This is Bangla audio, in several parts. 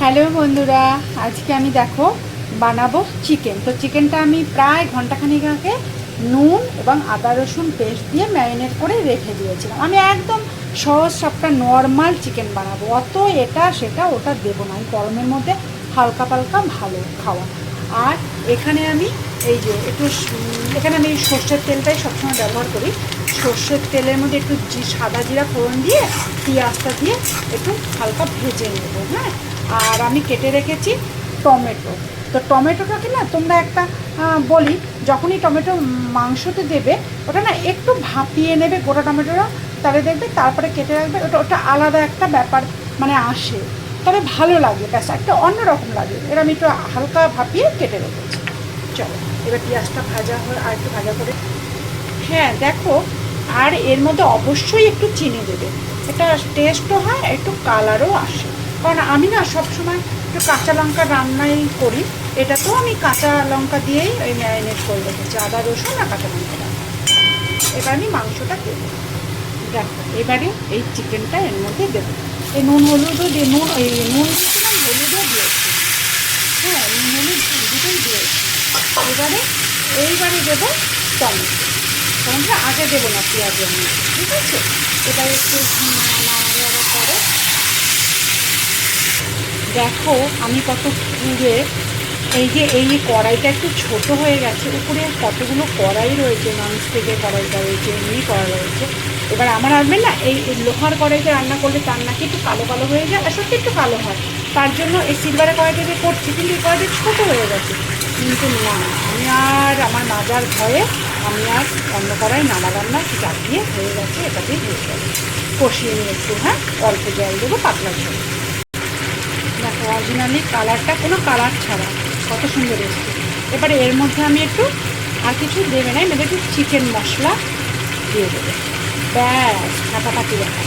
হ্যালো বন্ধুরা, আজকে আমি দেখো বানাবো চিকেন। তো চিকেনটা আমি প্রায় ঘন্টাখানেক আগে নুন এবং আদা রসুন পেস্ট দিয়ে ম্যারিনেট করে রেখে দিয়েছিলাম। আমি একদম সহজ সবটা নর্মাল চিকেন বানাবো, অত এটা সেটা ওটা দেবো না। এই গরমের মধ্যে হালকা পালকা ভালো খাওয়া। আর এখানে আমি এই যে একটু এখানে আমি সর্ষের তেলটাই সবসময় ব্যবহার করি। সর্ষের তেলের মধ্যে একটু সাদা জিরা ফোড়ন দিয়ে পেঁয়াজটা দিয়ে একটু হালকা ভেজে নেবো। হ্যাঁ, আর আমি কেটে রেখেছি টমেটো। তো টমেটোটাকে না তোমরা একটা বলি, যখনই টমেটো মাংসতে দেবে ওটা না একটু ভাপিয়ে নেবে গোটা টমেটোটা, তাহলে দেখবে তারপরে কেটে রাখবে। ওটা আলাদা একটা ব্যাপার মানে আসে, তবে ভালো লাগে, ব্যাস একটা অন্যরকম লাগে। এরা আমি একটু হালকা ভাপিয়ে কেটে রেখেছি। চলো এবার পেঁয়াজটা ভাজা হয়ে আর একটু ভাজা করে, হ্যাঁ দেখো, আর এর মধ্যে অবশ্যই একটু চিনি দেবে। এটা টেস্টও হয়, একটু কালারও আসে। কারণ আমি না সবসময় একটু কাঁচা লঙ্কা রান্নাই করি, এটা তো আমি কাঁচা লঙ্কা দিয়েই ওই ম্যারিনেট করে রেখেছি, আদা রসুন আর কাঁচা লঙ্কা। এবার আমি মাংসটা দেবো। দেখো এবারে এই চিকেনটা এর মধ্যে দেবো। এই নুন হলুদও দিয়ে নুন দিয়েছিলাম, হলুদও দিয়েছি। হ্যাঁ, নুন হলুদ দুটোই দিয়েছি। এইবারে দেবো টমেটো। টমেটোটা আগে দেবো না পেঁয়াজের মধ্যে, ঠিক আছে? এটা একটু নাড়াচাড়া করে। দেখো আমি কত পুড়ে, এই কড়াইটা একটু ছোট হয়ে গেছে, উপরে কতগুলো কড়াই রয়েছে, ননস্টিকের কড়াইটা রয়েছে, এমনি কড়াই রয়েছে। এবার আমার হাজবেন্ড না এই লোহার কড়াইতে রান্না করলে তার নাকি একটু কালো কালো হয়ে যায়, আর সত্যি একটু কালো হয়। তার জন্য এই সিলভারের কড়াইটা দিয়ে করছি, কিন্তু এই কড়াইটা ছোটো হয়ে গেছে। কিন্তু না, আমি আর আমার মাজার ভয়ে আমি আর অন্য কড়াই নামা রান্না চাপিয়ে হয়ে গেছে, এটাতেই হয়ে যাবে। কষিয়ে নিয়ে একটু, হ্যাঁ অল্প জল দেবো, পাতলা জল। দেখো অরিজিনালি কালারটা কোনো কালার ছাড়া কত সুন্দর এসছে। এবারে এর মধ্যে আমি একটু আর কিছু দেবে না, এবার একটু চিকেন মশলা দিয়ে দেবে, ব্যাস ফাটাফাটি দেখা।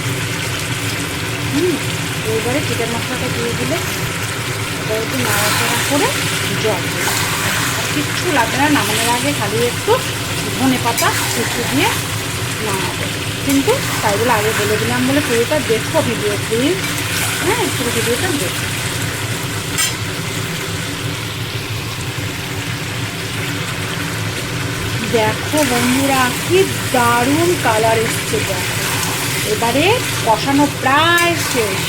এইবারে চিকেন মশলাটা দিয়ে দিলে এবার একটু নাড়াচাড়া করে জল দেবে। আর কিচ্ছু লাগবে না, নামানোর আগে খালি একটু ধনে পাতা কুচি দিয়ে নামাবে। কিন্তু তাই বলে আগে বলে দিলাম বলে পুরোটা দেখো ভিডিও প্লিজ। হ্যাঁ, পুরো ভিডিওটা দেখো। দেখো বন্ধুরা কি দারুণ কালার এসছে। দেখো এবারে কষানো প্রায় শেষ।